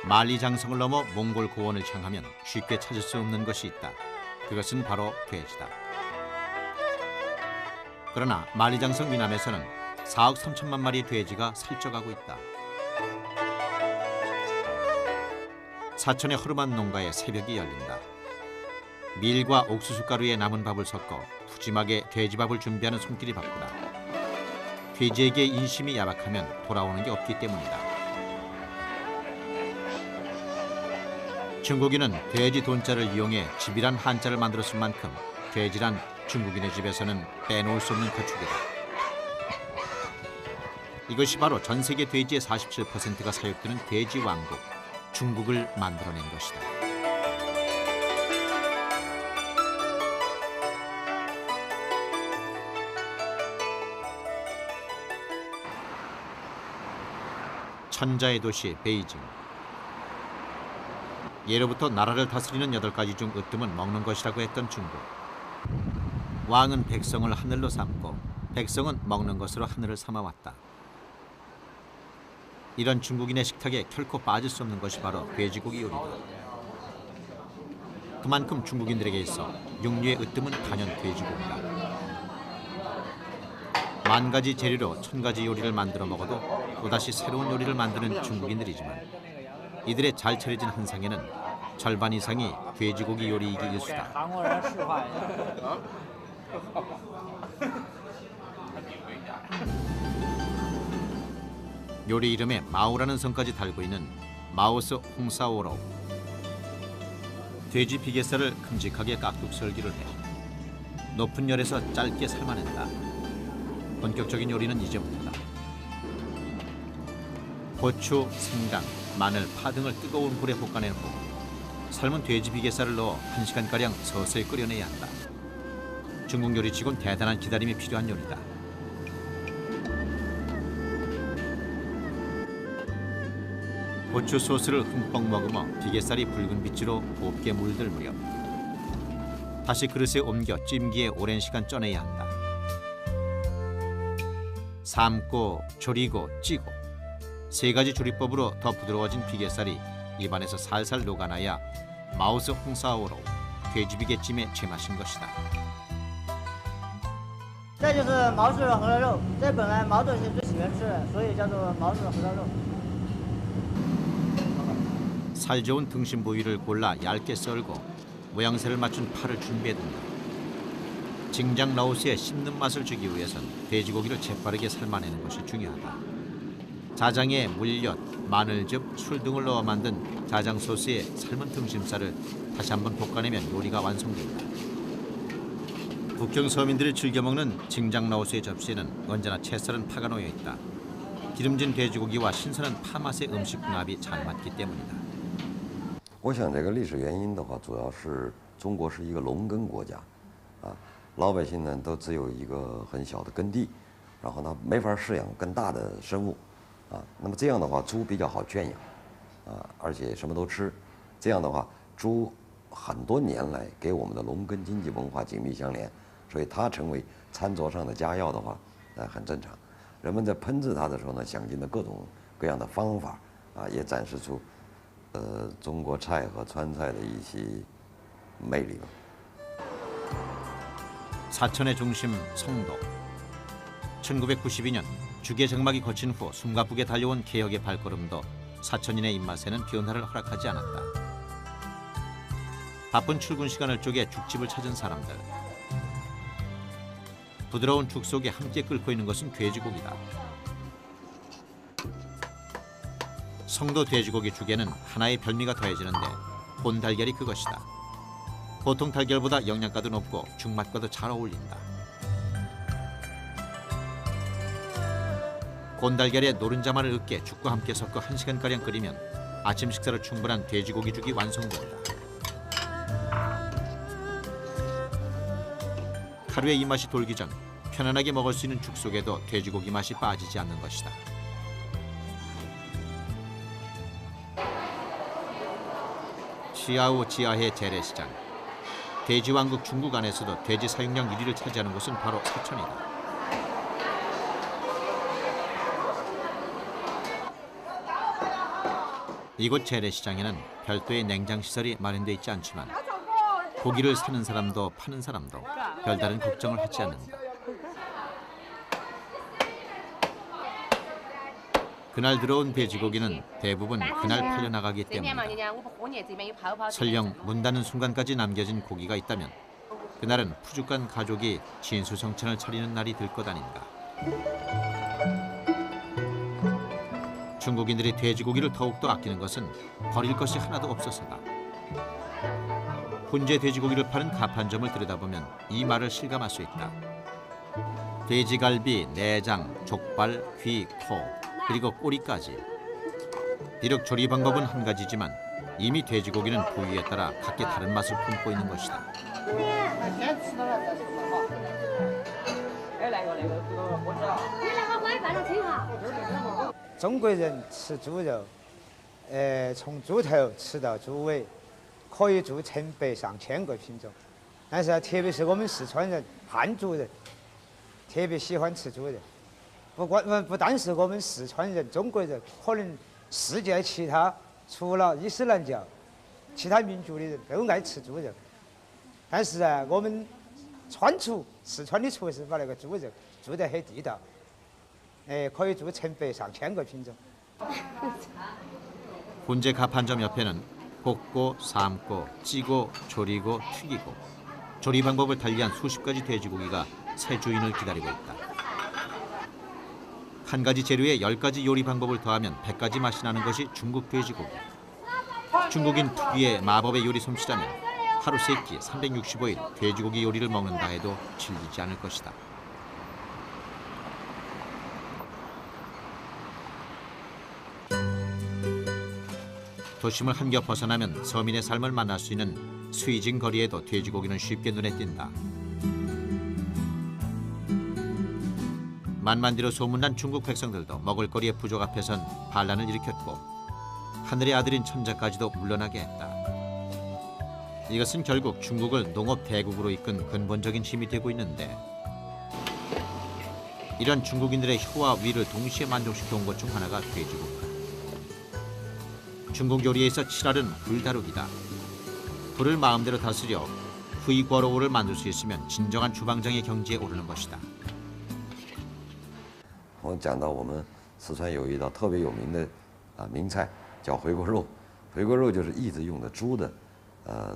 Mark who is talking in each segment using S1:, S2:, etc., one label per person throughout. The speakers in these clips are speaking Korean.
S1: 만리장성을 넘어 몽골 고원을 향하면 쉽게 찾을 수 없는 것이 있다. 그것은 바로 돼지다. 그러나 만리장성 미남에서는 4억 3천만 마리의 돼지가 살쪄가고 있다. 사천의 허름한 농가에 새벽이 열린다. 밀과 옥수수 가루에 남은 밥을 섞어 푸짐하게 돼지밥을 준비하는 손길이 바쁘다. 돼지에게 인심이 야박하면 돌아오는 게 없기 때문이다. 중국인은 돼지 돈자를 이용해 집이란 한자를 만들었을 만큼 돼지란 중국인의 집에서는 빼놓을 수 없는 가축이다. 이것이 바로 전 세계 돼지의 47%가 사육되는 돼지 왕국, 중국을 만들어낸 것이다. 천자의 도시 베이징. 예로부터 나라를 다스리는 8가지 중 으뜸은 먹는 것이라고 했던 중국. 왕은 백성을 하늘로 삼고 백성은 먹는 것으로 하늘을 삼아왔다. 이런 중국인의 식탁에 결코 빠질 수 없는 것이 바로 돼지고기 요리다. 그만큼 중국인들에게 있어 육류의 으뜸은 단연 돼지고기다. 10,000가지 재료로 1000가지 요리를 만들어 먹어도 또다시 새로운 요리를 만드는 중국인들이지만 이들의 잘 차려진 한상에는 절반 이상이 돼지고기 요리이기 일쑤다. 요리 이름에 마오라는 성까지 달고 있는 마오스 홍사오로우. 돼지 비계살을 큼직하게 깍둑 썰기를 해 높은 열에서 짧게 삶아낸다. 본격적인 요리는 이제부터다. 고추, 생강, 마늘, 파 등을 뜨거운 불에 볶아낸 후 삶은 돼지 비계살을 넣어 1시간가량 서서히 끓여내야 한다. 중국 요리치곤 대단한 기다림이 필요한 요리다. 고추 소스를 흠뻑 머금어 비계살이 붉은 빛으로 곱게 물들 무렵 다시 그릇에 옮겨 찜기에 오랜 시간 쪄내야 한다. 삶고, 졸이고, 찌고 3가지 조리법으로 더 부드러워진 비계살이 입안에서 살살 녹아나야 마오스 홍사오로우 돼지비계찜의 제맛인 것이다.
S2: 这就是毛氏红烧肉，这本来毛主席最喜欢吃的，所以叫做毛氏红烧肉。
S1: 살 좋은 등심 부위를 골라 얇게 썰고 모양새를 맞춘 파를 준비해둔다. 징장 라오스의 씹는 맛을 주기 위해선 돼지고기를 재빠르게 삶아내는 것이 중요하다. 자장에 물엿, 마늘즙, 술 등을 넣어 만든 자장 소스에 삶은 등심살을 다시 한번 볶아내면 요리가 완성된다. 북경 서민들이 즐겨 먹는 징장 라오스의 접시에는 언제나 채 썰은 파가 놓여 있다. 기름진 돼지고기와 신선한 파 맛의 음식 궁합이 잘 맞기 때문이다.
S3: 我想这个历史原因的话，主要是中国是一个农耕国家，老百姓呢都只有一个很小的耕地，然后呢没法饲养更大的生物，那么这样的话猪比较好圈养，而且什么都吃，这样的话猪很多年来给我们的农耕经济文化紧密相连，所以它成为餐桌上的佳肴的话，很正常。人们在烹制它的时候呢，想尽了各种各样的方法，也展示出。 中国菜和川菜的一些魅力吧。
S1: 사천의 중심 성도. 1992년 주계 정막이 거친 후 숨가쁘게 달려온 개혁의 발걸음도 사천인의 입맛에는 변화를 허락하지 않았다. 바쁜 출근 시간을 쪼개 죽집을 찾은 사람들. 부드러운 죽 속에 함께 끓고 있는 것은 돼지고기다. 성도 돼지고기 죽에는 하나의 별미가 더해지는데 곤달걀이 그것이다. 보통 달걀보다 영양가도 높고 죽맛과도 잘 어울린다. 곤달걀에 노른자만을 으깨 죽과 함께 섞어 1시간가량 끓이면 아침 식사로 충분한 돼지고기 죽이 완성된다. 하루의 이 맛이 돌기 전 편안하게 먹을 수 있는 죽 속에도 돼지고기 맛이 빠지지 않는 것이다. 시아오 지하의 재래시장. 돼지왕국 중국 안에서도 돼지 사육량 1위를 차지하는 곳은 바로 사천이다. 이곳 재래시장에는 별도의 냉장시설이 마련돼 있지 않지만 고기를 사는 사람도 파는 사람도 별다른 걱정을 하지 않는다. 그날 들어온 돼지고기는 대부분 그날 팔려나가기 때문이다. 설령 문 닫는 순간까지 남겨진 고기가 있다면 그날은 푸죽한 가족이 진수성찬을 차리는 날이 될 것 아닌가. 중국인들이 돼지고기를 더욱더 아끼는 것은 버릴 것이 하나도 없어서다. 훈제 돼지고기를 파는 가판점을 들여다보면 이 말을 실감할 수 있다. 돼지갈비, 내장, 족발, 귀, 코, 그리고 꼬리까지. 비록 조리 방법은 한 가지지만 이미 돼지고기는 부위에 따라 각기 다른 맛을 품고 있는 것이다.
S4: 中国人吃猪肉，从猪头吃到猪尾，可以做成百上千个品种。但是特别是我们四川人、汉族人，特别喜欢吃猪肉。不单是我们四川人、中国人，可能世界其他除了伊斯兰教，其他民族的人都爱吃猪肉。但是啊，我们四川的厨师把那个猪肉做得很地道。 可以做成百上千个品种。
S1: 훈제 가판점 옆에는 볶고, 삶고, 찌고, 조리고, 튀기고 조리 방법을 달리한 수십 가지 돼지고기가 새 주인을 기다리고 있다. 한 가지 재료에 10가지 요리 방법을 더하면 100가지 맛이 나는 것이 중국 돼지고기. 중국인 특유의 마법의 요리 솜씨라면 하루 3끼 365일 돼지고기 요리를 먹는다 해도 질리지 않을 것이다. 도심을 한겨 벗어나면 서민의 삶을 만날 수 있는 수이징 거리에도 돼지고기는 쉽게 눈에 띈다. 만만디로 소문난 중국 백성들도 먹을거리의 부족 앞에선 반란을 일으켰고 하늘의 아들인 천자까지도 물러나게 했다. 이것은 결국 중국을 농업 대국으로 이끈 근본적인 힘이 되고 있는데 이런 중국인들의 혀와 위를 동시에 만족시켜온 것 중 하나가 돼지고기다. 중국 요리에서 칠알은 불다루기다. 불을 마음대로 다스려 후이궈로우를 만들 수 있으면 진정한 주방장의 경지에 오르는 것이다.
S3: 我讲到我们四川有一道特别有名的名菜叫回锅肉，回锅肉就是一直用的猪的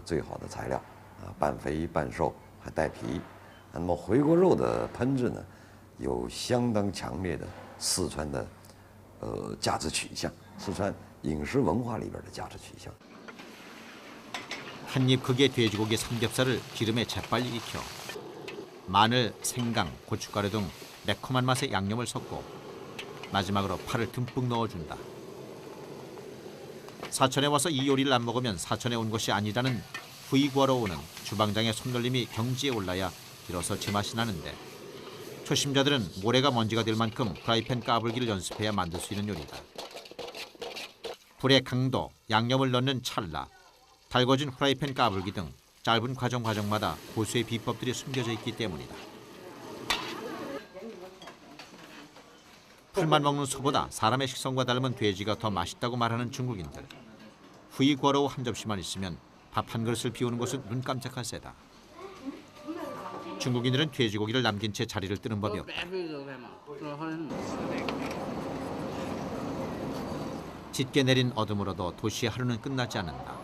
S3: 最好的材料半肥半瘦还带皮。那么回锅肉的烹制呢，有相当强烈的四川的价值取向，四川 饮食文化里边的价值取向。
S1: 한입 크기의 돼지고기 삼겹살을 기름에 재빨리 익혀 마늘, 생강, 고춧가루 등 매콤한 맛의 양념을 섞고 마지막으로 파를 듬뿍 넣어준다. 사천에 와서 이 요리를 안 먹으면 사천에 온 것이 아니라는 후이궈로우는 주방장의 손놀림이 경지에 올라야 비로소 제맛이 나는데 초심자들은 모래가 먼지가 될 만큼 프라이팬 까불기를 연습해야 만들 수 있는 요리다. 불의 강도, 양념을 넣는 찰나, 달궈진 프라이팬 까불기 등 짧은 과정마다 고수의 비법들이 숨겨져 있기 때문이다. 풀만 먹는 소보다 사람의 식성과 닮은 돼지가 더 맛있다고 말하는 중국인들. 후이궈로우 한 접시만 있으면 밥 한 그릇을 비우는 것은 눈 깜짝할 새다. 중국인들은 돼지고기를 남긴 채 자리를 뜨는 법이 없다. 짙게 내린 어둠으로도 도시의 하루는 끝나지 않는다.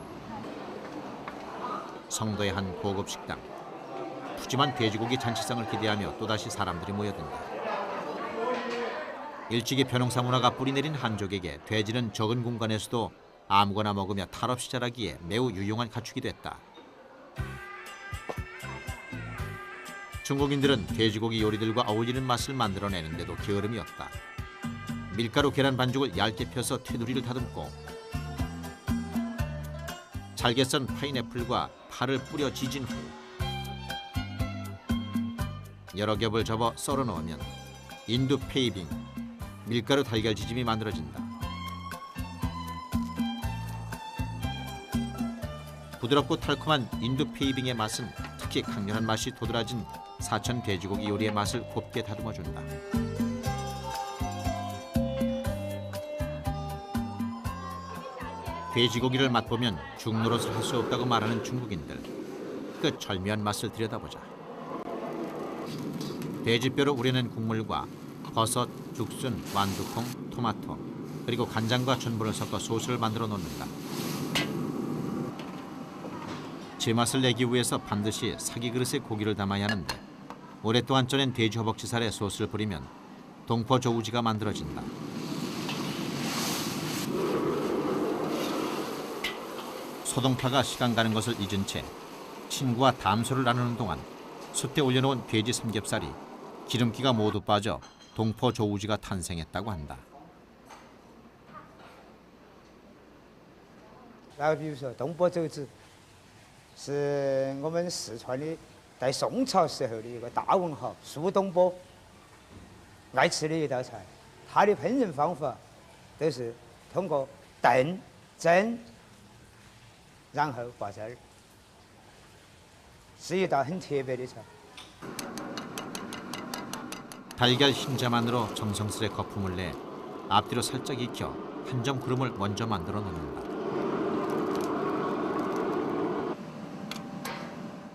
S1: 성도의 한 고급 식당. 푸짐한 돼지고기 잔치상을 기대하며 또다시 사람들이 모여든다. 일찍이 벼농사 문화가 뿌리내린 한족에게 돼지는 적은 공간에서도 아무거나 먹으며 탈없이 자라기에 매우 유용한 가축이 됐다. 중국인들은 돼지고기 요리들과 어울리는 맛을 만들어내는데도 게으름이 없다. 밀가루 계란 반죽을 얇게 펴서 테두리를 다듬고 잘게 썬 파인애플과 파를 뿌려 지진 후 여러 겹을 접어 썰어 넣으면 인두 페이빙, 밀가루 달걀 지짐이 만들어진다. 부드럽고 달콤한 인두 페이빙의 맛은 특히 강렬한 맛이 도드라진 사천 돼지고기 요리의 맛을 곱게 다듬어준다. 돼지고기를 맛보면 죽노릇을 할 수 없다고 말하는 중국인들. 그 절묘한 맛을 들여다보자. 돼지뼈로 우려낸 국물과 버섯, 죽순, 완두콩, 토마토 그리고 간장과 전분을 섞어 소스를 만들어 놓는다. 제맛을 내기 위해서 반드시 사기 그릇에 고기를 담아야 하는데 오랫동안 쪄낸 돼지 허벅지살에 소스를 뿌리면 동포조우지가 만들어진다. 소동파가 시간 가는 것을 잊은 채 친구와 담소를 나누는 동안 숯에 올려놓은 돼지 삼겹살이 기름기가 모두 빠져 동포조우지가 탄생했다고 한다.
S4: 然后比如说东坡肘子，是我们四川的在宋朝时候的一个大文豪苏东坡爱吃的一道菜。他的烹饪方法都是通过炖、蒸，然后挂汁儿，是一道很特别的菜。
S1: 달걀 흰자만으로 정성스레 거품을 내 앞뒤로 살짝 익혀 한 점 구름을 먼저 만들어 놓는다.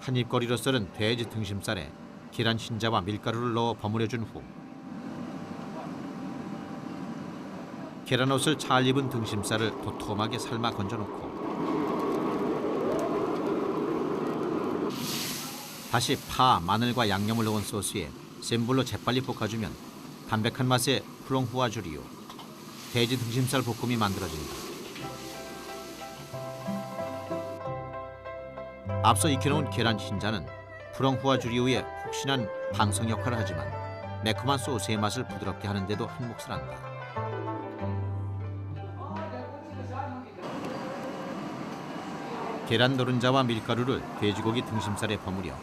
S1: 한 입거리로 썰은 돼지 등심살에 계란 흰자와 밀가루를 넣어 버무려준 후 계란옷을 잘 입은 등심살을 도톰하게 삶아 건져놓고 다시 파, 마늘과 양념을 넣은 소스에 센 불로 재빨리 볶아주면 담백한 맛의 프롱후아주리오 돼지 등심살 볶음이 만들어진다. 앞서 익혀놓은 계란 흰자는 프롱후아주리오의 푹신한 방석 역할을 하지만 매콤한 소스의 맛을 부드럽게 하는데도 한 몫을 한다. 계란 노른자와 밀가루를 돼지고기 등심살에 버무려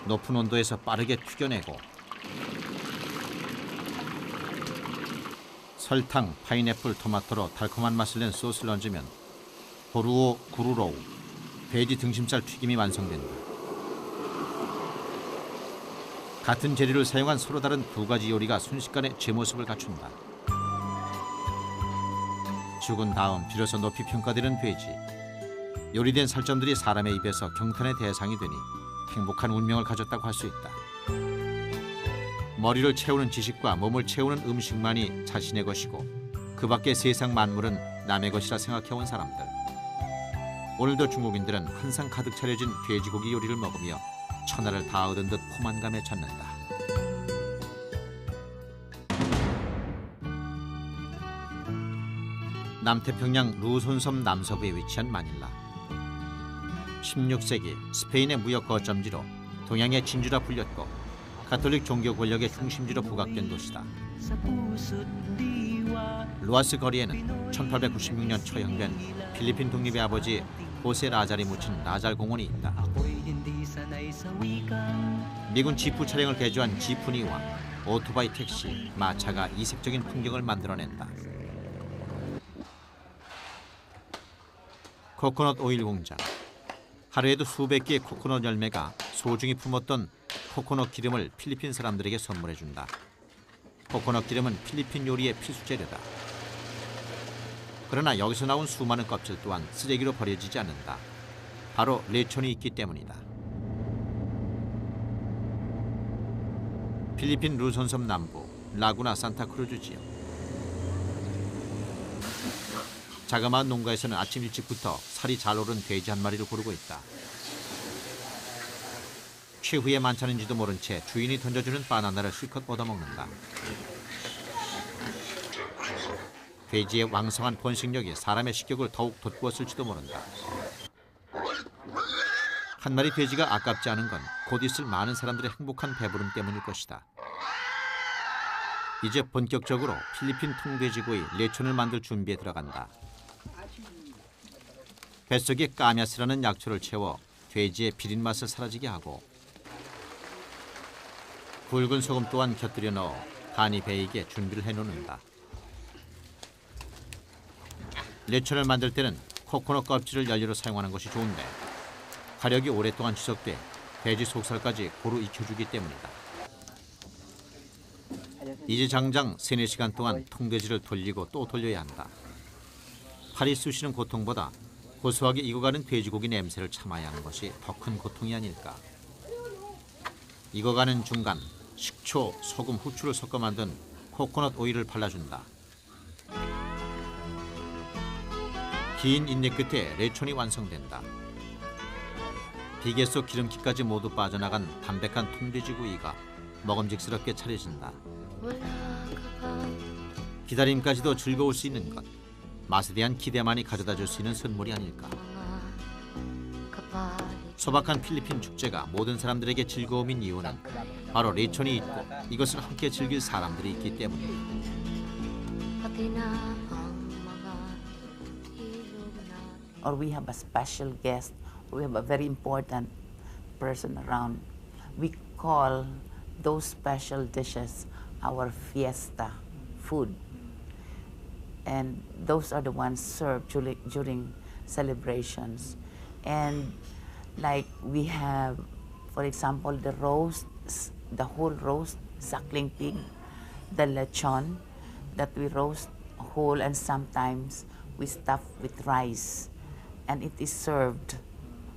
S1: 높은 온도에서 빠르게 튀겨내고 설탕, 파인애플, 토마토로 달콤한 맛을 낸 소스를 얹으면 호루오 구루로우 돼지 등심살 튀김이 완성된다. 같은 재료를 사용한 서로 다른 두 가지 요리가 순식간에 제 모습을 갖춘다. 죽은 다음 비로소 높이 평가되는 돼지. 요리된 살점들이 사람의 입에서 경탄의 대상이 되니 행복한 운명을 가졌다고 할 수 있다. 머리를 채우는 지식과 몸을 채우는 음식만이 자신의 것이고 그 밖의 세상 만물은 남의 것이라 생각해온 사람들. 오늘도 중국인들은 한상 가득 차려진 돼지고기 요리를 먹으며 천하를 다 얻은 듯 포만감에 젖는다. 남태평양 루손섬 남서부에 위치한 마닐라. 16세기 스페인의 무역 거점지로 동양의 진주라 불렸고 가톨릭 종교 권력의 중심지로 부각된 도시다. 루아스 거리에는 1896년 처형된 필리핀 독립의 아버지 호세 라잘이 묻힌 라잘 공원이 있다. 미군 지프 차량을 개조한 지프니와 오토바이 택시, 마차가 이색적인 풍경을 만들어낸다. 코코넛 오일 공장. 하루에도 수백 개의 코코넛 열매가 소중히 품었던 코코넛 기름을 필리핀 사람들에게 선물해준다. 코코넛 기름은 필리핀 요리의 필수 재료다. 그러나 여기서 나온 수많은 껍질 또한 쓰레기로 버려지지 않는다. 바로 레촌이 있기 때문이다. 필리핀 루손섬 남부 라구나 산타크루즈 지역. 자그마한 농가에서는 아침 일찍부터 살이 잘 오른 돼지 한 마리를 고르고 있다. 최후의 만찬인지도 모른 채 주인이 던져주는 바나나를 실컷 얻어먹는다. 돼지의 왕성한 번식력이 사람의 식욕을 더욱 돋구었을지도 모른다. 한 마리 돼지가 아깝지 않은 건 곧 있을 많은 사람들의 행복한 배부름 때문일 것이다. 이제 본격적으로 필리핀 통돼지고기 레촌을 만들 준비에 들어간다. 뱃속에 까냐스라는 약초를 채워 돼지의 비린 맛을 사라지게 하고 굵은 소금 또한 곁들여 넣어 간이 배이게 준비를 해놓는다. 레촌을 만들 때는 코코넛 껍질을 연료로 사용하는 것이 좋은데 화력이 오랫동안 지속돼 돼지 속살까지 고루 익혀주기 때문이다. 이제 장장 3-4시간 동안 통돼지를 돌리고 또 돌려야 한다. 팔이 쑤시는 고통보다 고소하게 익어가는 돼지고기 냄새를 참아야 하는 것이 더 큰 고통이 아닐까. 익어가는 중간 식초, 소금, 후추를 섞어 만든 코코넛 오일을 발라준다. 긴 인내 끝에 레촌이 완성된다. 비계 속 기름기까지 모두 빠져나간 담백한 통돼지구이가 먹음직스럽게 차려진다. 기다림까지도 즐거울 수 있는 것, 맛에 대한 기대만이 가져다 줄 수 있는 선물이 아닐까. 소박한 필리핀 축제가 모든 사람들에게 즐거움인 이유는 바로 레촌이 있고 이것을 함께 즐길 사람들이 있기 때문이다.
S5: Or we have a special guest, we have a very important person around. We call those special dishes our fiesta food. And those are the ones served during celebrations. And like we have, for example, the roast, the whole roast, suckling pig, the lechon that we roast whole, and sometimes we stuff with rice. And it is served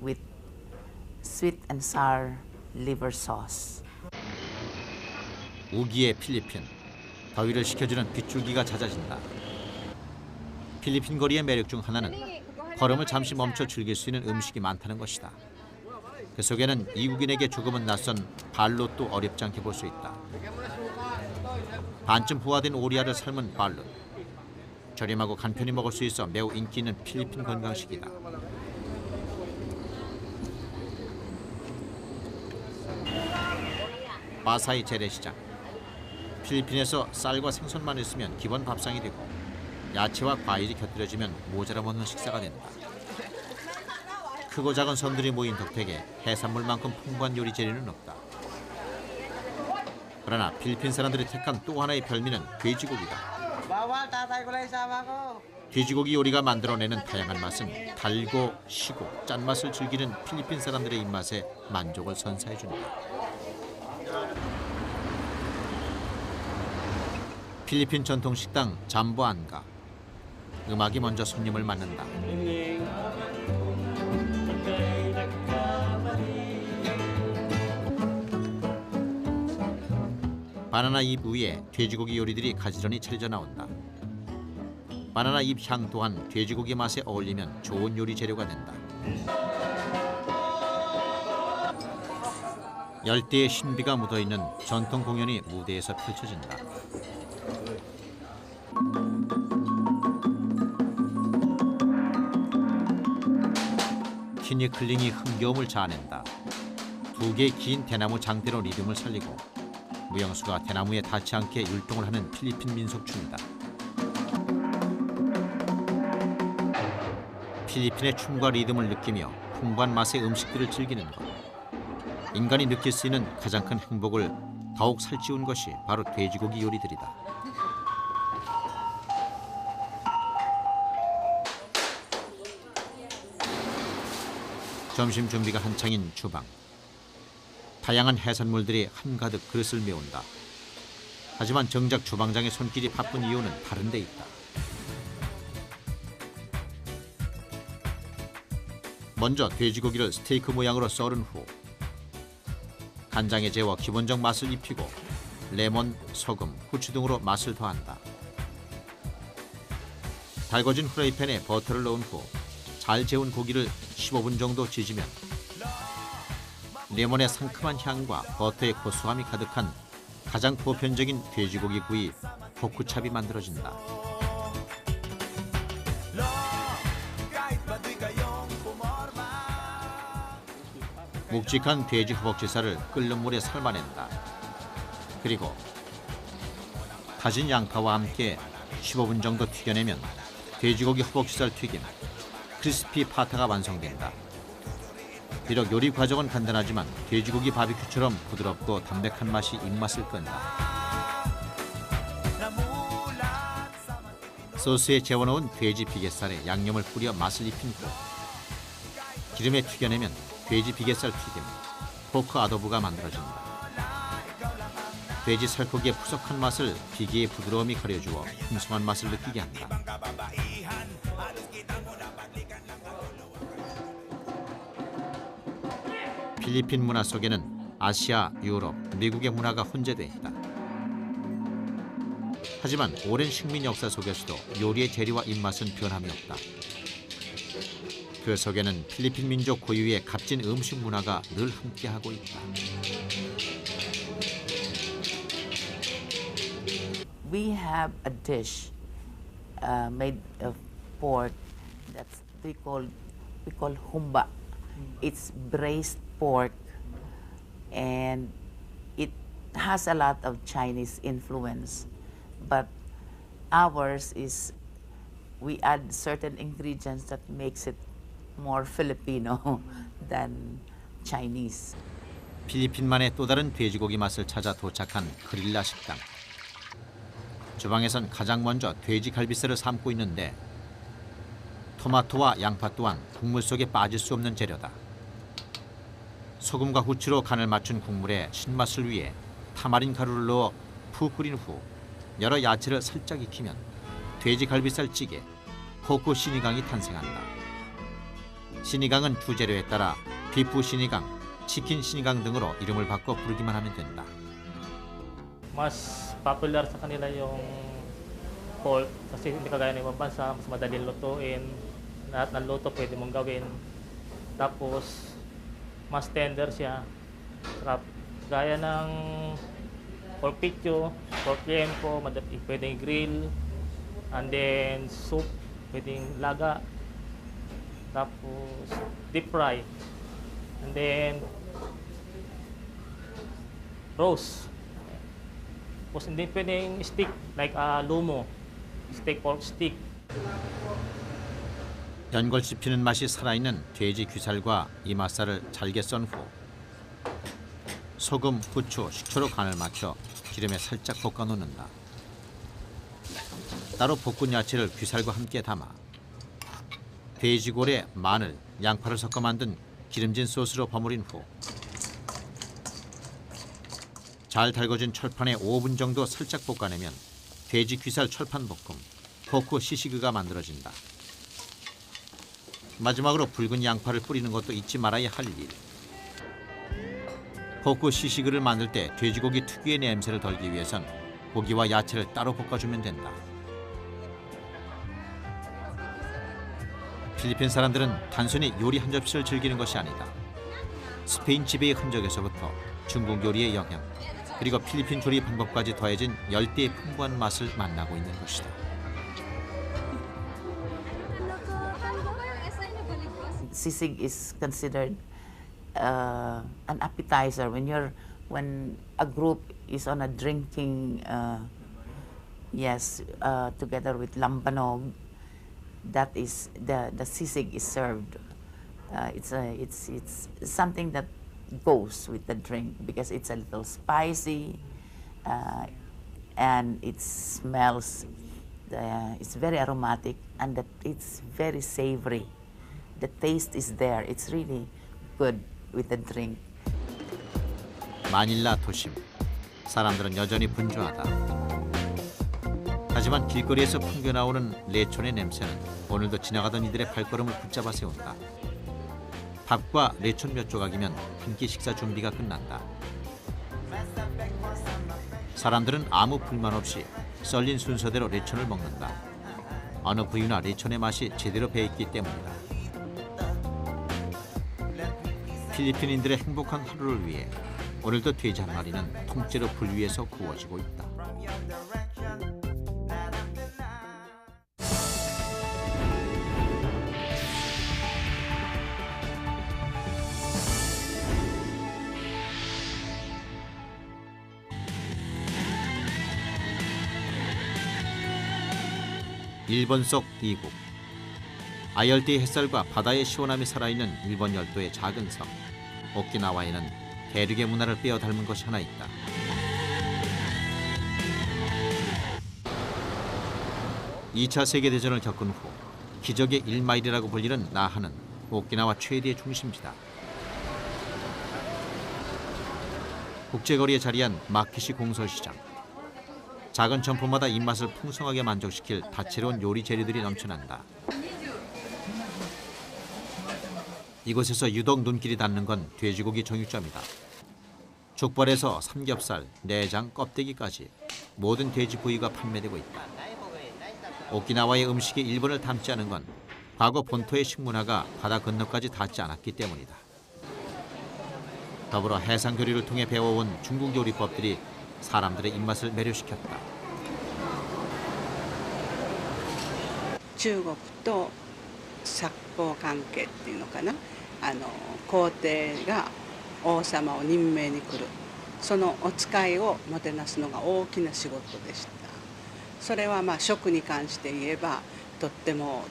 S5: with sweet and sour liver sauce.
S1: 우기의 필리핀, 더위를 식혀주는 빗줄기가 잦아진다. 필리핀 거리의 매력 중 하나는 걸음을 잠시 멈춰 즐길 수 있는 음식이 많다는 것이다. 그 속에는 이국인에게 조금은 낯선 발롯도 어렵지 않게 볼 수 있다. 반쯤 부화된 오리알을 삶은 발롯. 저렴하고 간편히 먹을 수 있어 매우 인기 있는 필리핀 건강식이다. 바사이 재래시장. 필리핀에서 쌀과 생선만 있으면 기본 밥상이 되고 야채와 과일이 곁들여지면 모자라 먹는 식사가 된다. 크고 작은 섬들이 모인 덕택에 해산물만큼 풍부한 요리 재료는 없다. 그러나 필리핀 사람들이 택한 또 하나의 별미는 돼지고기다. 돼지고기 요리가 만들어내는 다양한 맛은 달고 시고 짠맛을 즐기는 필리핀 사람들의 입맛에 만족을 선사해준다. 필리핀 전통 식당 잠보안가. 음악이 먼저 손님을 맞는다. 바나나 잎 위에 돼지고기 요리들이 가지런히 차려져 나온다. 바나나 잎 향 또한 돼지고기 맛에 어울리면 좋은 요리 재료가 된다. 열대의 신비가 묻어있는 전통 공연이 무대에서 펼쳐진다. 키니클링이 흥겨움을 자아낸다. 두 개의 긴 대나무 장대로 리듬을 살리고 무용수가 대나무에 닿지 않게 율동을 하는 필리핀 민속춤이다. 필리핀의 춤과 리듬을 느끼며 풍부한 맛의 음식들을 즐기는 것. 인간이 느낄 수 있는 가장 큰 행복을 더욱 살찌운 것이 바로 돼지고기 요리들이다. 점심 준비가 한창인 주방. 다양한 해산물들이 한가득 그릇을 메운다. 하지만 정작 주방장의 손길이 바쁜 이유는 다른 데 있다. 먼저 돼지고기를 스테이크 모양으로 썰은 후 간장에 재워 기본적 맛을 입히고 레몬, 소금, 후추 등으로 맛을 더한다. 달궈진 프라이팬에 버터를 넣은 후 잘 재운 고기를 15분 정도 지지면 레몬의 상큼한 향과 버터의 고소함이 가득한 가장 보편적인 돼지고기 구이 포크찹이 만들어진다. 묵직한 돼지 허벅지살을 끓는 물에 삶아낸다. 그리고 다진 양파와 함께 15분 정도 튀겨내면 돼지고기 허벅지살 튀김, 크리스피 파타가 완성된다. 비록 요리 과정은 간단하지만 돼지고기 바비큐처럼 부드럽고 담백한 맛이 입맛을 끈다. 소스에 재워놓은 돼지 비계살에 양념을 뿌려 맛을 입힌 후 기름에 튀겨내면 돼지 비계살 튀김, 포크 아도브가 만들어진다. 돼지 살코기의 푸석한 맛을 비계의 부드러움이 가려주어 풍성한 맛을 느끼게 한다. 필리핀 문화 속에는 아시아, 유럽, 미국의 문화가 혼재돼 있다. 하지만 오랜 식민 역사 속에서도 요리의 재료와 입맛은 변함이 없다. 그 속에는 필리핀 민족 고유의 값진 음식 문화가 늘 함께하고 있다.
S5: We have a dish made of pork that's we call humba. It's braised pork, and it has a lot of Chinese influence, but ours is we add certain ingredients that makes it more Filipino than Chinese.
S1: 필리핀만의 또 다른 돼지고기 맛을 찾아 도착한 그릴라 식당. 주방에선 가장 먼저 돼지 갈비살을 삶고 있는데 토마토와 양파 또한 국물 속에 빠질 수 없는 재료다. 소금과 후추로 간을 맞춘 국물에 신맛을 위해 타마린 가루를 넣어 푹 끓인 후 여러 야채를 살짝 익히면 돼지 갈비살 찌개, 포크 시니강이 탄생한다. 시니강은 주재료에 따라 비프 시니강, 치킨 시니강 등으로 이름을 바꿔 부르기만 하면 된다.
S6: Mas popular sa kanila yung pork kasi hindi kagaya ng ibang bansa, mas madaling lutuin. Lahat ng luto pwede mong gawin. Tapos, mas tender siya. Sarap. Gaya ng pork picho, pork liempo, pwedeng grill. And then, soup, pwedeng laga. Tapos, deep fry. And then, roast. Tapos hindi pwedeng stick, like lumo, steak pork stick.
S1: 연골 씹히는 맛이 살아있는 돼지 귀살과 이맛살을 잘게 썬 후 소금, 후추, 식초로 간을 맞춰 기름에 살짝 볶아 놓는다. 따로 볶은 야채를 귀살과 함께 담아 돼지골에 마늘, 양파를 섞어 만든 기름진 소스로 버무린 후 잘 달궈진 철판에 5분 정도 살짝 볶아내면 돼지 귀살 철판 볶음, 포크 시시그가 만들어진다. 마지막으로 붉은 양파를 뿌리는 것도 잊지 말아야 할 일. 포크 시시그를 만들 때 돼지고기 특유의 냄새를 덜기 위해선 고기와 야채를 따로 볶아주면 된다. 필리핀 사람들은 단순히 요리 한 접시를 즐기는 것이 아니다. 스페인 지배의 흔적에서부터 중국 요리의 영향, 그리고 필리핀 조리 방법까지 더해진 열대의 풍부한 맛을 만나고 있는 것이다.
S5: Sisig is considered an appetizer when a group is on a drinking together with lambanog. That is the sisig is served. It's something that goes with the drink because it's a little spicy and it smells. It's very aromatic and it's very savory. The taste is there. It's really good with the drink.
S1: 마닐라 도심. 사람들은 여전히 분주하다. 하지만 길거리에서 풍겨나오는 레촌의 냄새는 오늘도 지나가던 이들의 발걸음을 붙잡아 세운다. 밥과 레촌 몇 조각이면 한 끼 식사 준비가 끝난다. 사람들은 아무 불만 없이 썰린 순서대로 레촌을 먹는다. 어느 부위나 레촌의 맛이 제대로 배있기 때문이다. 필리핀인들의 행복한 하루를 위해 오늘도 돼지 한 마리는 통째로 불 위에서 구워지고 있다. 일본 속 이국. 아열대의 햇살과 바다의 시원함이 살아있는 일본 열도의 작은 섬 오키나와에는 대륙의 문화를 빼어 닮은 것이 하나 있다. (2차) 세계대전을 겪은 후 기적의 1마일이라고 불리는 나하는 오키나와 최대의 중심지다. 국제거리에 자리한 마키시 공설시장. 작은 점포마다 입맛을 풍성하게 만족시킬 다채로운 요리 재료들이 넘쳐난다. 이곳에서 유독 눈길이 닿는 건 돼지고기 정육점이다. 족발에서 삼겹살, 내장, 껍데기까지 모든 돼지 부위가 판매되고 있다. 오키나와의 음식이 일본을 닮지 않은 건 과거 본토의 식문화가 바다 건너까지 닿지 않았기 때문이다. 더불어 해상 교류를 통해 배워온 중국 요리법들이 사람들의 입맛을 매료시켰다.
S7: 中国と作法関係っていうのかな、皇帝が王様を任命に来る、そのお使いをもてなすのが大きな仕事でした。それはまあ食に関して言えばとっても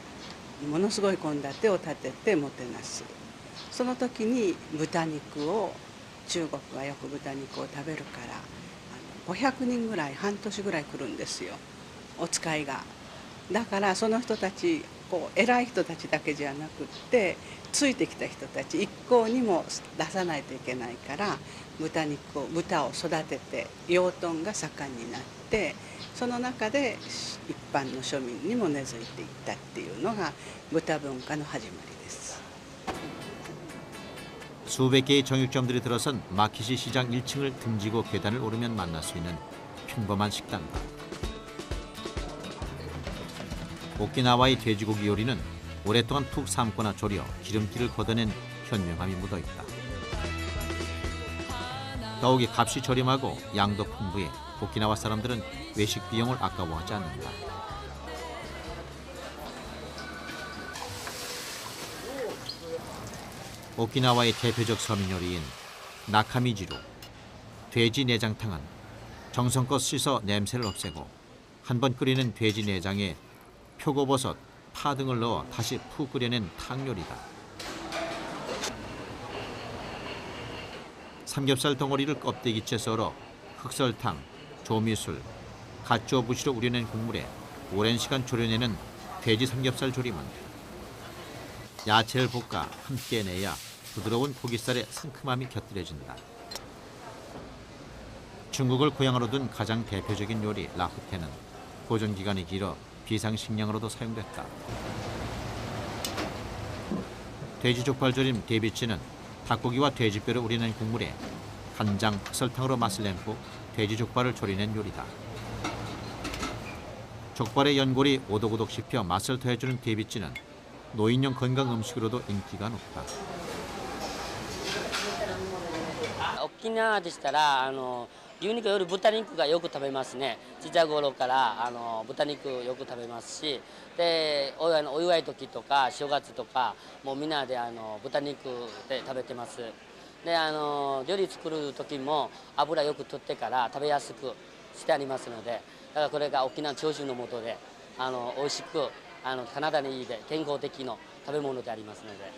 S7: ものすごい献立を立ててもてなす。その時に豚肉を、中国はよく豚肉を食べるから500人ぐらい半年ぐらい来るんですよ、お使いが。だからその人たち、偉い人たちだけじゃなくってついてきた人たち一向にも出さないといけないから、豚を育てて養豚が盛んになって、その中で一般の庶民にも根付いていったっていうのが豚文化の始まりです。
S1: 수백 개의 정육점들이 들어선 마키시 시장 1층을 등지고 계단을 오르면 만날 수 있는 평범한 식당다. 오키나와의 돼지고기 요리는 오랫동안 푹 삶거나 졸여 기름기를 걷어낸 현명함이 묻어있다. 더욱이 값이 저렴하고 양도 풍부해 오키나와 사람들은 외식 비용을 아까워하지 않는다. 오키나와의 대표적 서민 요리인 나카미지루, 돼지 내장탕은 정성껏 씻어 냄새를 없애고 한 번 끓이는 돼지 내장에 표고버섯, 파 등을 넣어 다시 푹 끓여낸 탕 요리다. 삼겹살 덩어리를 껍데기째 썰어 흑설탕, 조미술, 갓조 부시로 우려낸 국물에 오랜 시간 졸여내는 돼지 삼겹살 조림은 야채를 볶아 함께 내야 부드러운 고깃살의 상큼함이 곁들여진다. 중국을 고향으로 둔 가장 대표적인 요리 라후테는 보존 기간이 길어 비상식량으로도 사용됐다. 돼지 족발조림 데비치는 닭고기와 돼지뼈를 우려낸 국물에 간장, 흑설탕으로 맛을 낸 후 돼지 족발을 조리낸 요리다. 족발의 연골이 오독오독 씹혀 맛을 더해주는 데비치는 노인용 건강 음식으로도 인기가 높다.
S8: 沖縄でしたら牛肉より豚肉がよく食べますね。ちっちゃい頃から豚肉よく食べますし、でお祝い時とか正月とかもうみんなで豚肉で食べてます。で料理作る時も油よく取ってから食べやすくしてありますので、だからこれが沖縄長州のもとで美味しく体にいいで健康的な食べ物でありますので。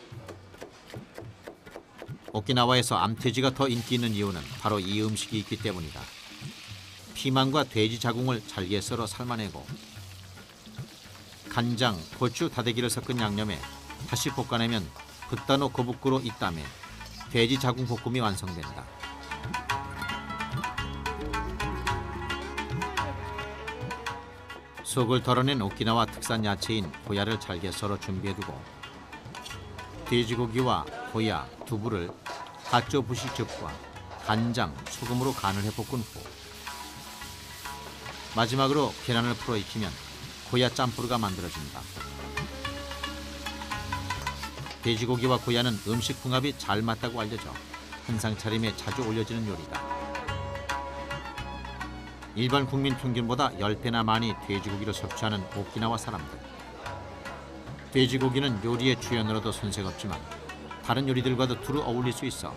S1: 오키나와에서 암돼지가 더 인기 있는 이유는 바로 이 음식이 있기 때문이다. 피망과 돼지 자궁을 잘게 썰어 삶아내고 간장, 고추, 다대기를 섞은 양념에 다시 볶아내면 붓다노 고부꾸로 있다매 돼지 자궁 볶음이 완성된다. 속을 덜어낸 오키나와 특산 야채인 고야를 잘게 썰어 준비해두고 돼지고기와 고야, 두부를 갓조 부시즙과 간장, 소금으로 간을 해 볶은 후 마지막으로 계란을 풀어 익히면 고야 짬뿌르가 만들어진다. 돼지고기와 고야는 음식 궁합이 잘 맞다고 알려져 한상 차림에 자주 올려지는 요리다. 일반 국민 평균보다 10배나 많이 돼지고기를 섭취하는 오키나와 사람들. 돼지고기는 요리의 주연으로도 손색 없지만 다른 요리들과도 두루 어울릴 수 있어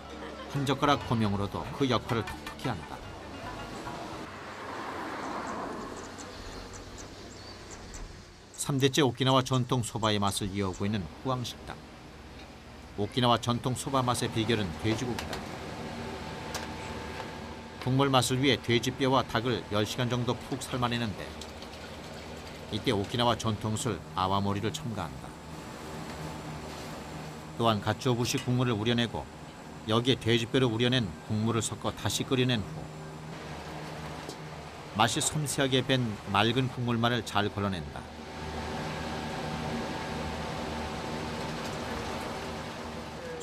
S1: 한 젓가락 고명으로도 그 역할을 톡톡히 한다. (3대째) 오키나와 전통 소바의 맛을 이어오고 있는 후황식당. 오키나와 전통 소바 맛의 비결은 돼지고기다. 국물 맛을 위해 돼지뼈와 닭을 10시간 정도 푹 삶아내는데 이때 오키나와 전통술 아와모리를 첨가한다. 또한 갓조부시 국물을 우려내고 여기에 돼지뼈를 우려낸 국물을 섞어 다시 끓여낸 후 맛이 섬세하게 밴 맑은 국물만을 잘 걸러낸다.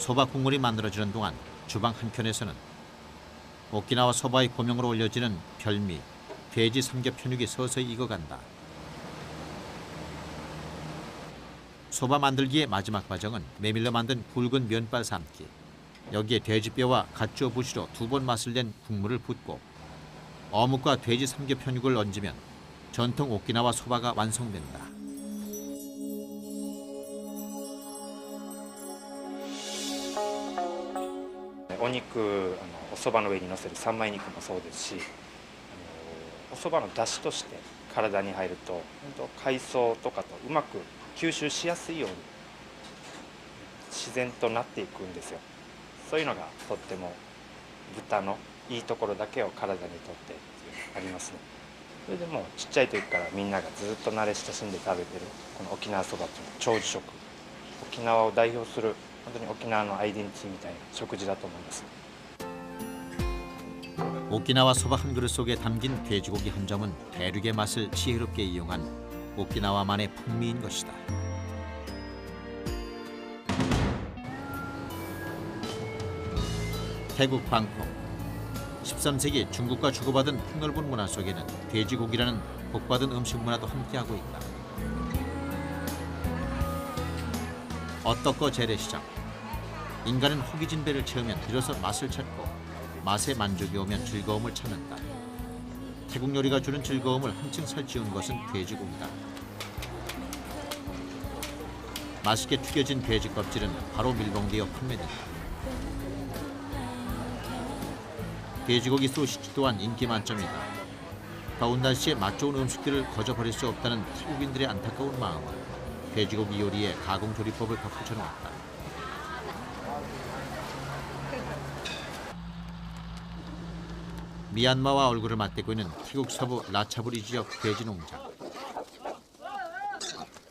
S1: 소바 국물이 만들어지는 동안 주방 한켠에서는 오키나와 소바의 고명으로 올려지는 별미, 돼지 삼겹 편육이 서서히 익어간다. 소바 만들기의 마지막 과정은 메밀로 만든 굵은 면발 삶기. 여기에 돼지뼈와 갓주어 부시로 2번 맛을 낸 국물을 붓고 어묵과 돼지 삼겹 편육을 얹으면 전통 오키나와 소바가 완성된다.
S9: お肉おそばの上にのせる三枚肉もそうですし、おそばの出汁として体に入ると海藻とかとうまく吸収しやすいように自然となっていくんですよ。そういうのがとっても豚のいいところだけを体にとってっていうのがありますね。それでもうちっちゃい時からみんながずっと慣れ親しんで食べてるこの沖縄そばっていうのは長寿食、沖縄を代表する本当に沖縄のアイデンティティみたいな食事だと思います。
S1: 오키나와 소바 한 그릇 속에 담긴 돼지고기 한 점은 대륙의 맛을 지혜롭게 이용한 오키나와만의 풍미인 것이다. 태국 방콕. 13세기 중국과 주고받은 폭넓은 문화 속에는 돼지고기라는 복받은 음식 문화도 함께하고 있다. 어떡거 재래시장. 인간은 호기진 배를 채우면 비로소 맛을 찾고 맛의 만족이 오면 즐거움을 찾는다. 태국 요리가 주는 즐거움을 한층 살찌운 것은 돼지고기다. 맛있게 튀겨진 돼지 껍질은 바로 밀봉되어 판매된다. 돼지고기 소시지 또한 인기 만점이다. 더운 날씨에 맛 좋은 음식들을 거저 버릴 수 없다는 태국인들의 안타까운 마음은 돼지고기 요리에 가공 조리법을 덧붙여 놓았다. 미얀마와 얼굴을 맞대고 있는 태국 서부 라차부리 지역 돼지 농장.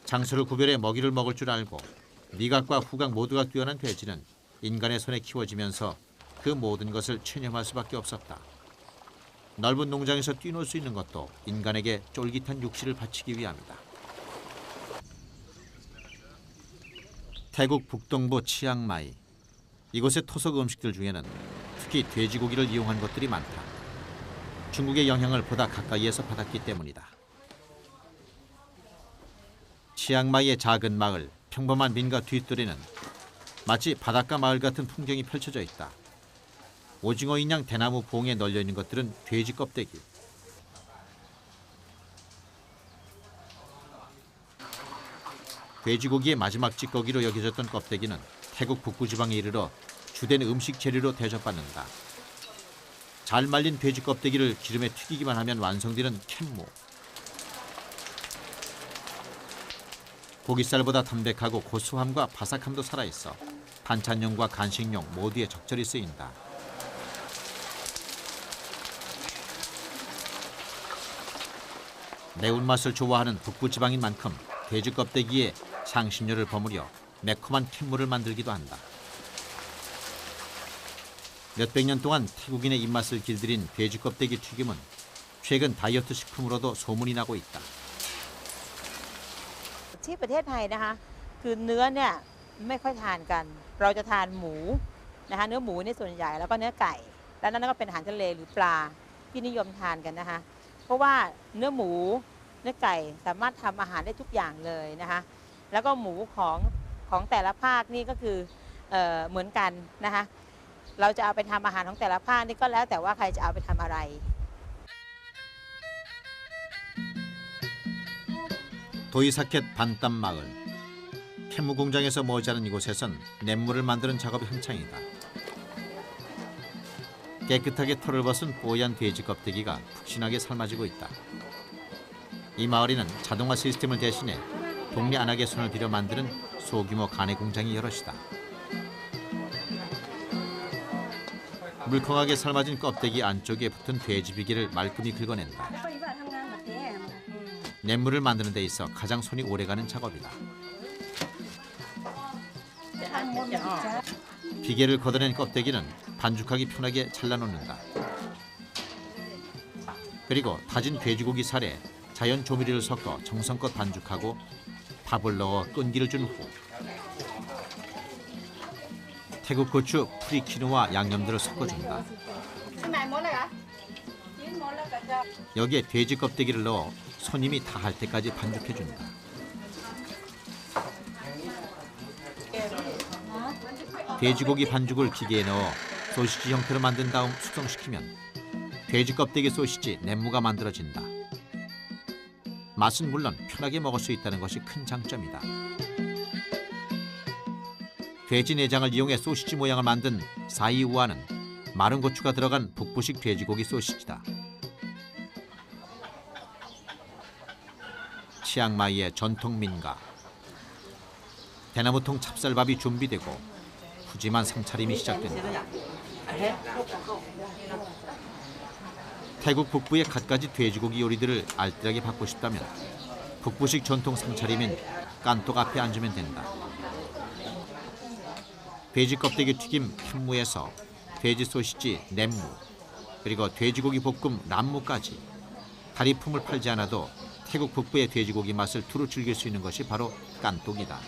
S1: 장소를 구별해 먹이를 먹을 줄 알고 미각과 후각 모두가 뛰어난 돼지는 인간의 손에 키워지면서 그 모든 것을 체념할 수밖에 없었다. 넓은 농장에서 뛰놀 수 있는 것도 인간에게 쫄깃한 육실을 바치기 위함이다. 태국 북동부 치앙마이. 이곳의 토속 음식들 중에는 특히 돼지고기를 이용한 것들이 많다. 중국의 영향을 보다 가까이에서 받았기 때문이다. 치앙마이의 작은 마을, 평범한 민가 뒷뜰에는 마치 바닷가 마을 같은 풍경이 펼쳐져 있다. 오징어 인양 대나무 봉에 널려 있는 것들은 돼지 껍데기. 돼지고기의 마지막 찌꺼기로 여겨졌던 껍데기는 태국 북부 지방에 이르러 주된 음식 재료로 대접받는다. 잘 말린 돼지 껍데기를 기름에 튀기기만 하면 완성되는 캔무. 고깃살보다 담백하고 고소함과 바삭함도 살아있어 반찬용과 간식용 모두에 적절히 쓰인다. 매운맛을 좋아하는 북부 지방인 만큼 돼지 껍데기에 향신료를 버무려 매콤한 캔무를 만들기도 한다. 몇백 년 동안 태국인의 입맛을 길들인 돼지 껍데기 튀김은 최근 다이어트 식품으로도 소문이 나고 있다.
S10: ที่ประเทศไทยนะคะคือเนื้อเนี่ยไม่ค่อยทานกันเราจะทานหมูนะคะเนื้อหมูในส่วนใหญ่แล้วก็เนื้อไก่แล้วนั่นก็เป็นอาหารทะเลหรือปลาที่นิยมทานกันนะคะเพราะว่าเนื้อหมูเนื้อไก่สามารถทำอาหารได้ทุกอย่างเลยนะคะแล้วก็หมูของแต่ละภาคนี่ก็คือเหมือนกันนะคะเราจะเอาไปทำอาหารของแต่ละภาคนี่ก็แล้วแต่ว่าใครจะเอาไปทำอะไร
S1: 도이사켓 반땀 마을. 캔무 공장에서 머지않은 이곳에선 냇물을 만드는 작업이 한창이다. 깨끗하게 털을 벗은 뽀얀 돼지 껍데기가 푹신하게 삶아지고 있다. 이 마을에는 자동화 시스템을 대신해 동네 안악의 손을 들여 만드는 소규모 가내 공장이 여럿이다. 물컹하게 삶아진 껍데기 안쪽에 붙은 돼지 비계를 말끔히 긁어낸다. 냇물을 만드는 데 있어 가장 손이 오래가는 작업이다. 비계를 걷어낸 껍데기는 반죽하기 편하게 잘라놓는다. 그리고 다진 돼지고기 살에 자연 조미료를 섞어 정성껏 반죽하고 밥을 넣어 끈기를 준 후 태국 고추 프리키누와 양념들을 섞어준다. 여기에 돼지 껍데기를 넣어 손님이 다 할 때까지 반죽해준다. 돼지고기 반죽을 기계에 넣어 소시지 형태로 만든 다음 숙성시키면 돼지 껍데기 소시지 nem무가 만들어진다. 맛은 물론 편하게 먹을 수 있다는 것이 큰 장점이다. 돼지 내장을 이용해 소시지 모양을 만든 사이우아는 마른 고추가 들어간 북부식 돼지고기 소시지다. 치앙마이의 전통 민가. 대나무통 찹쌀밥이 준비되고 푸짐한 상차림이 시작된다. 태국 북부의 갖가지 돼지고기 요리들을 알뜰하게 받고 싶다면 북부식 전통 상차림인 깐톡 앞에 앉으면 된다. 돼지 껍데기 튀김 캔무에서 돼지 소시지 nem무, 그리고 돼지고기 볶음 람무까지 다리품을 팔지 않아도 태국 북부의 돼지고기 맛을 두루 즐길 수 있는 것이 바로 깐톡이다.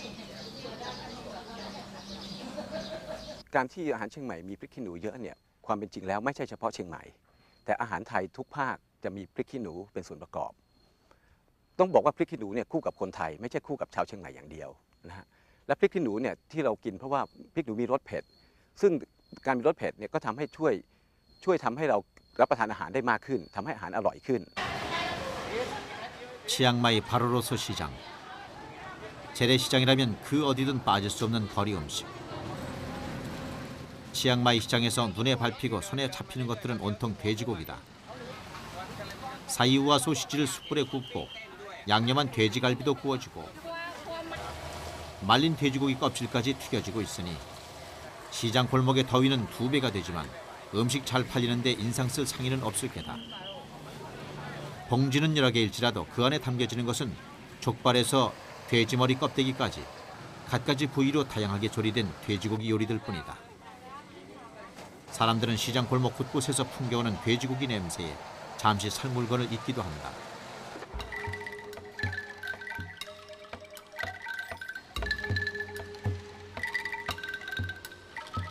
S11: การที่อาหารเชียงใหม่มีพริกขี้หนูเยอะเนี่ยความเป็นจริงแล้วไม่ใช่เฉพาะเชียงใหม่แต่อาหารไทยทุกภาคจะมีพริกขี้หนูเป็นส่วนประกอบต้องบอกว่าพริกขี้หนูเนี่ยคู่กับคนไทยไม่ใช่คู่กับชาวเชียงใหม่อย่างเดียวนะฮะและพริกขี้หนูเนี่ยที่เรากินเพราะว่าพริกหนูมีรสเผ็ดซึ่งการมีรสเผ็ดเนี่ยก็ทำให้ช่วยทำให้เรารับประทานอาหารได้มากขึ้นทำให้อาหารอร่อยขึ้น
S1: 치앙마이 바로로소 시장. 재래시장이라면 그 어디든 빠질 수 없는 거리 음식. 치앙마이 시장에서 눈에 밟히고 손에 잡히는 것들은 온통 돼지고기다. 사이우와 소시지를 숯불에 굽고 양념한 돼지갈비도 구워지고 말린 돼지고기 껍질까지 튀겨지고 있으니 시장 골목의 더위는 2배가 되지만 음식 잘 팔리는데 인상 쓸 상의는 없을 게다. 봉지는 여러 개일지라도 그 안에 담겨지는 것은 족발에서 돼지머리 껍데기까지 갖가지 부위로 다양하게 조리된 돼지고기 요리들 뿐이다. 사람들은 시장 골목 곳곳에서 풍겨오는 돼지고기 냄새에 잠시 살 물건을 잊기도 한다.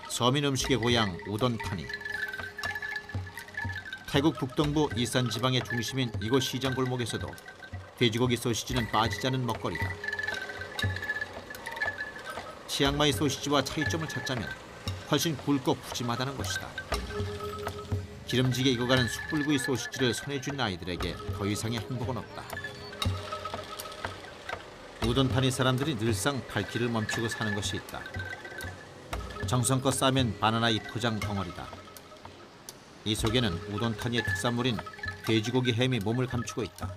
S1: 서민 음식의 고향 우돈타니. 태국 북동부 이산 지방의 중심인 이곳 시장 골목에서도 돼지고기 소시지는 빠지지 않은 먹거리다. 치앙마이 소시지와 차이점을 찾자면 훨씬 굵고 푸짐하다는 것이다. 기름지게 익어가는 숯불구이 소시지를 손에 쥔 아이들에게 더 이상의 행복은 없다. 우돈타니 사람들이 늘상 발길을 멈추고 사는 것이 있다. 정성껏 싸맨 바나나 잎 포장 덩어리다. 이 속에는 우돈타니의 특산물인 돼지고기 햄이 몸을 감추고 있다.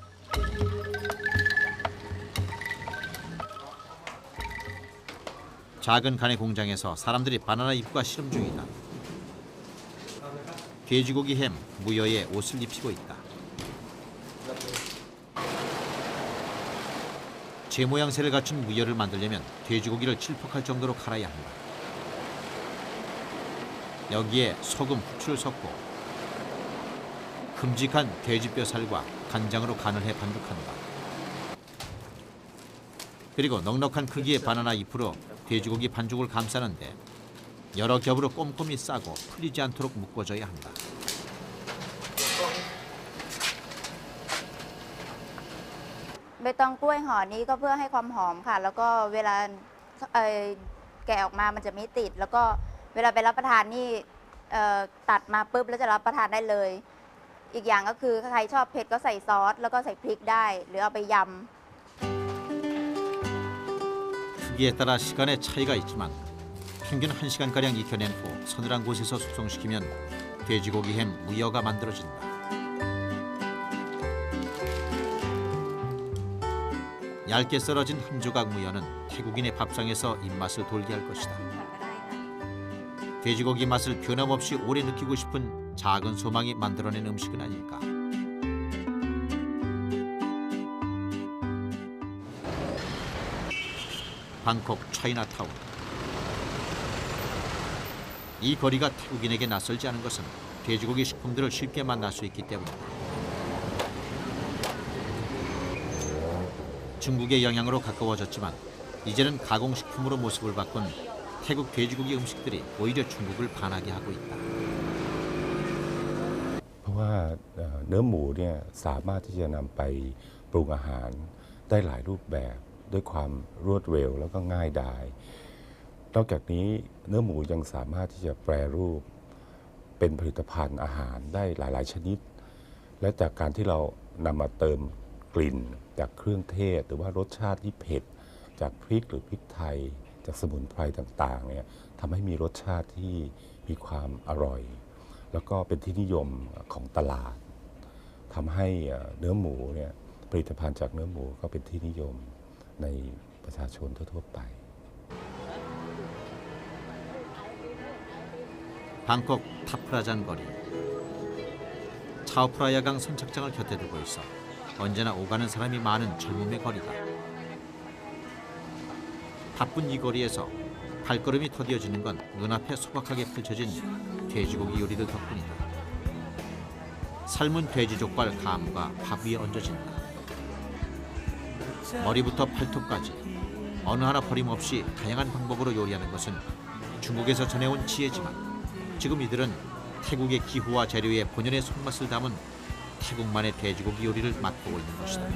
S1: 작은 가내 공장에서 사람들이 바나나 잎과 씨름 중이다. 돼지고기 햄 무여에 옷을 입히고 있다. 제 모양새를 갖춘 무여를 만들려면 돼지고기를 질퍽할 정도로 갈아야 한다. 여기에 소금, 후추를 섞고 큼직한 돼지뼈살과 간장으로 간을 해 반죽한다. 그리고 넉넉한 크기의 바나나 잎으로 돼지고기 반죽을 감싸는데 여러 겹으로 꼼꼼히 싸고 풀리지 않도록 묶어줘야 한다.
S12: 베이ตองกล้วยห่อนี้ก็เพื่อให้ความหอมค่ะแล้วก็เวลาแกะออกมามันจะไม่ติดแล้วก็เวลาไปรับประทานนี่ตัดมาปุ๊บแล้วจะรับประทานได้เลยอีกอย่างก็คือใครชอบเผ็ดก็ใส่ซอสแล้วก็ใส่พริกได้หรือเอาไปยำ
S1: 크기에 따라 시간의 차이가 있지만 평균 1시간가량 익혀낸 후 서늘한 곳에서 숙성시키면 돼지고기 햄 무여가 만들어진다. 얇게 썰어진 한 조각 무여는 태국인의 밥상에서 입맛을 돌게 할 것이다. 돼지고기 맛을 변함없이 오래 느끼고 싶은 작은 소망이 만들어낸 음식은 아닐까. 방콕 차이나타운. 이 거리가 태국인에게 낯설지 않은 것은 돼지고기 식품들을 쉽게 만날 수 있기 때문이다. 중국의 영향으로 가까워졌지만 이제는 가공식품으로 모습을 바꾼 태국 돼지고기 음식들이 오히려 중국을 반하게 하고 있다.
S13: เพราะว่าเนื้อหมูเนี่ยสามารถที่จะนำไปปรุงอาหารได้หลายรูปแบบด้วยความรวดเร็วแล้วก็ง่ายดายนอกจากนี้เนื้อหมูยังสามารถที่จะแปรรูปเป็นผลิตภัณฑ์อาหารได้หลายๆชนิดและจากการที่เรานำมาเติมกลิ่นจากเครื่องเทศหรือว่ารสชาติที่เผ็ดจากพริกหรือพริกไทยจากสมุนไพรต่างๆเนี่ยทำให้มีรสชาติที่มีความอร่อยแล้วก็เป็นที่นิยมของตลาดทำให้เนื้อหมูเนี่ยผลิตภัณฑ์จากเนื้อหมูก็เป็นที่นิยมในประชาชนทั่วๆไป
S1: 방콕 타프라잔 거리. 차오프라야강 선착장을 곁에 두고 있어 언제나 오가는 사람이 많은 젊음의 거리다. 바쁜 이 거리에서 발걸음이 더뎌지는 건 눈앞에 소박하게 펼쳐진 돼지고기 요리들 덕분이다. 삶은 돼지 족발 감과 밥 위에 얹어진다. 머리부터 발톱까지 어느 하나 버림없이 다양한 방법으로 요리하는 것은 중국에서 전해온 지혜지만 지금 이들은 태국의 기후와 재료에 본연의 손맛을 담은 태국만의 돼지고기 요리를 맛보고 있는 것이다.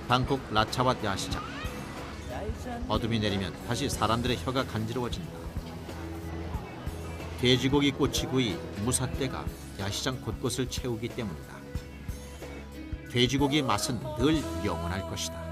S1: 방콕 라차왓 야시장. 어둠이 내리면 다시 사람들의 혀가 간지러워진다. 돼지고기 꼬치구이, 무삿대가 야시장 곳곳을 채우기 때문이다. 돼지고기의 맛은 늘 영원할 것이다.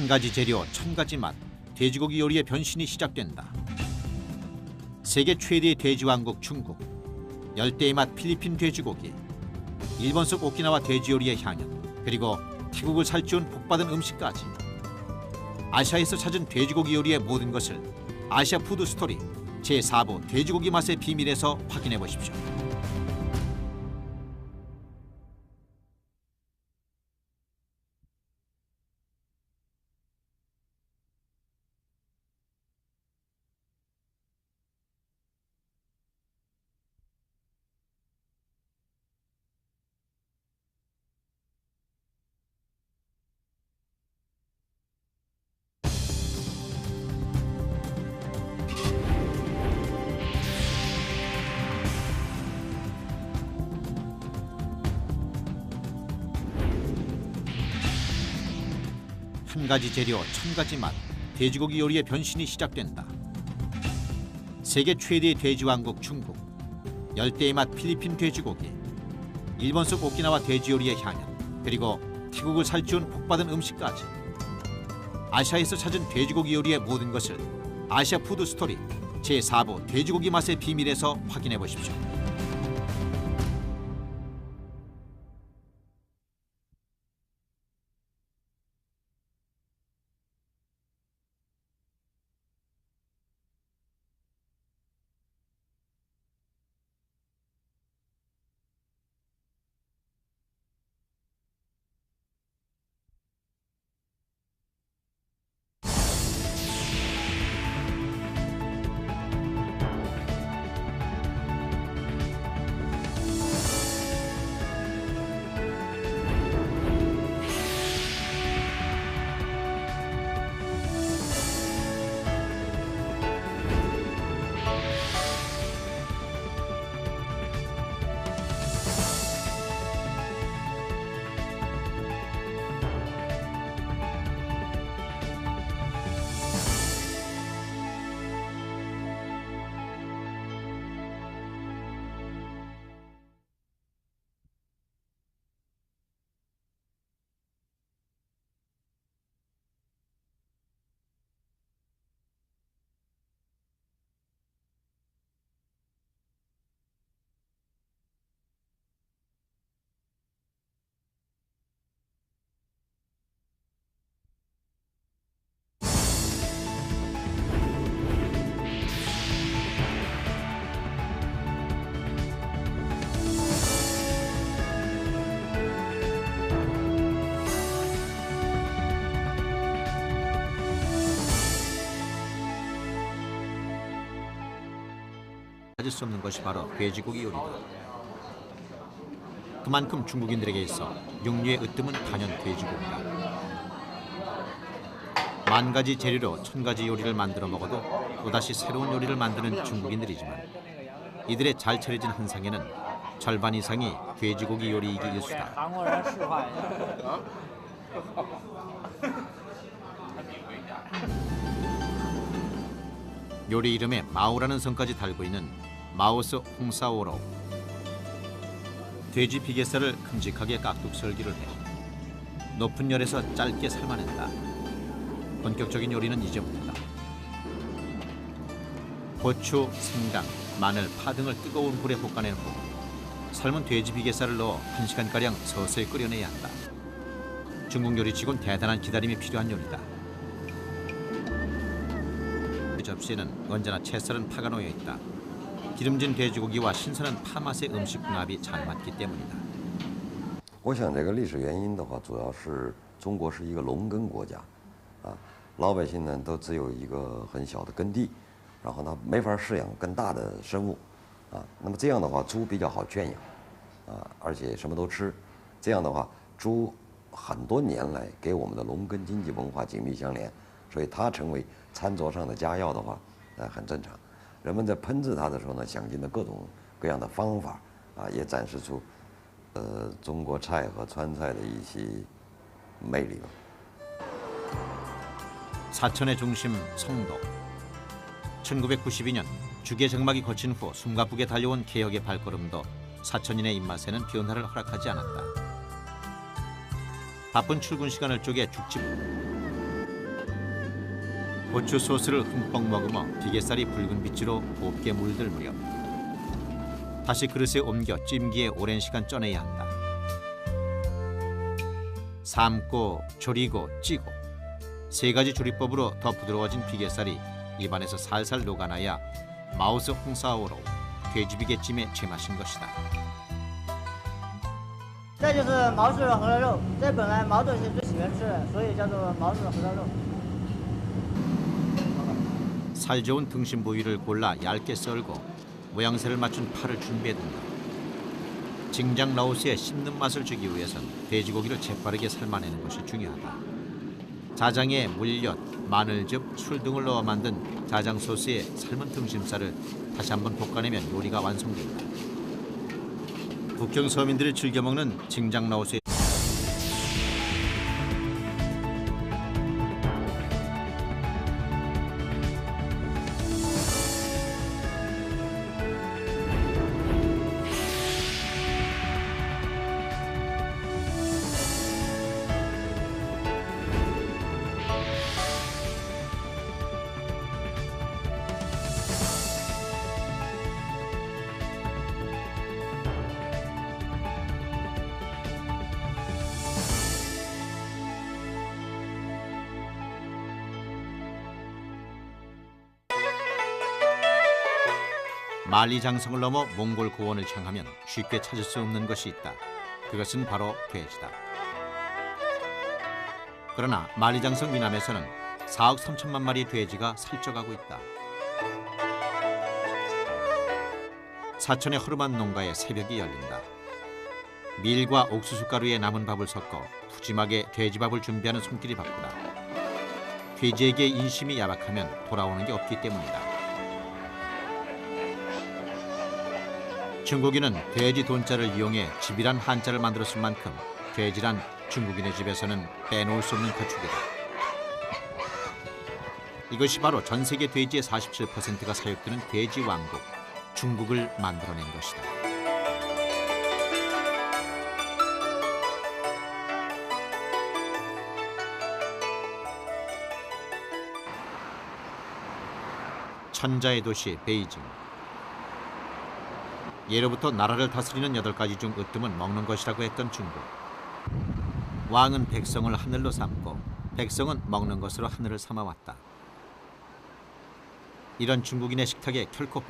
S1: 한 가지 재료, 천 가지 맛, 돼지고기 요리의 변신이 시작된다. 세계 최대의 돼지 왕국 중국, 열대의 맛 필리핀 돼지고기, 일본 속 오키나와 돼지 요리의 향연, 그리고 태국을 살찌운 복받은 음식까지. 아시아에서 찾은 돼지고기 요리의 모든 것을 아시아 푸드 스토리 제4부 돼지고기 맛의 비밀에서 확인해 보십시오. 한 가지 재료, 천 가지 맛, 돼지고기 요리의 변신이 시작된다. 세계 최대의 돼지 왕국 중국, 열대의 맛 필리핀 돼지고기, 일본 속 오키나와 돼지 요리의 향연, 그리고 태국을 살찌운 복받은 음식까지. 아시아에서 찾은 돼지고기 요리의 모든 것을 아시아 푸드 스토리 제4부 돼지고기 맛의 비밀에서 확인해 보십시오. 빠질 수 없는 것이 바로 돼지고기 요리다. 그만큼 중국인들에게 있어 육류의 으뜸은 단연 돼지고기다. 만 가지 재료로 천 가지 요리를 만들어 먹어도 또다시 새로운 요리를 만드는 중국인들이지만 이들의 잘 차려진 한상에는 절반 이상이 돼지고기 요리이기 일쑤다. 요리 이름에 마오라는 성까지 달고 있는 마오스 홍사오로. 돼지 비계살을 큼직하게 깍둑 썰기를 해 높은 열에서 짧게 삶아낸다. 본격적인 요리는 이제부터다. 고추, 생강, 마늘, 파 등을 뜨거운 불에 볶아낸 후 삶은 돼지 비계살을 넣어 1시간가량 서서히 끓여내야 한다. 중국 요리치곤 대단한 기다림이 필요한 요리다. 접시에는 언제나 채 썰은 파가 놓여 있다. 기름진 돼지고기와 신선한 파 맛의 음식 궁합이 잘 맞기 때문이다.
S3: 我想这个历史原因的话，主要是中国是一个农耕国家，啊，老百姓呢都只有一个很小的耕地，然后呢没法饲养更大的生物，啊，那么这样的话猪比较好圈养，啊，而且什么都吃，这样的话猪很多年来给我们的农耕经济文化紧密相连，所以它成为餐桌上的佳肴的话，很正常。人们在烹制它的时候呢，想尽了各种各样的方法，啊，也展示出，中国菜和川菜的一些魅力吧。
S1: 사천의 중심 성도. 1992년 주계 장막이 거친 후 숨가쁘게 달려온 개혁의 발걸음도 사천인의 입맛에는 변화를 허락하지 않았다. 바쁜 출근 시간을 쪼개 죽집. 고추 소스를 흠뻑 머금어 비계살이 붉은 빛으로 곱게 물들 무렵 다시 그릇에 옮겨 찜기에 오랜 시간 쪄내야 한다. 삶고 졸이고 찌고 세 가지 조리법으로 더 부드러워진 비계살이 입안에서 살살 녹아나야 마오스 홍사오로 돼지비계찜의 제맛인 것이다.
S2: 这就是毛氏核桃肉，这本来毛主席最喜欢吃的，所以叫做毛氏核桃肉。
S1: 살 좋은 등심 부위를 골라 얇게 썰고 모양새를 맞춘 파를 준비해둔다. 징장 라오스의 씹는 맛을 주기 위해선 돼지고기를 재빠르게 삶아내는 것이 중요하다. 자장에 물엿, 마늘즙, 술 등을 넣어 만든 자장 소스에 삶은 등심살을 다시 한번 볶아내면 요리가 완성된다. 북경 서민들이 즐겨 먹는 징장 라오스의 만리장성을 넘어 몽골 고원을 향하면 쉽게 찾을 수 없는 것이 있다. 그것은 바로 돼지다. 그러나 만리장성 이남에서는 4억 3천만 마리의 돼지가 살쪄가고 있다. 사천의 허름한 농가에 새벽이 열린다. 밀과 옥수수 가루에 남은 밥을 섞어 푸짐하게 돼지밥을 준비하는 손길이 바쁘다. 돼지에게 인심이 야박하면 돌아오는 게 없기 때문이다. 중국인은 돼지 돈자를 이용해 집이란 한자를 만들었을 만큼 돼지란 중국인의 집에서는 빼놓을 수 없는 가축이다. 이것이 바로 전 세계 돼지의 47%가 사육되는 돼지 왕국, 중국을 만들어낸 것이다. 천자의 도시 베이징. 예로부터 나라를 다스리는 8가지 중 으뜸은 먹는 것이라고 했던 중국. 왕은 백성을 하늘로 삼고 백성은 먹는 것으로 하늘을 삼아왔다. 이런 중국인의 식탁에 결코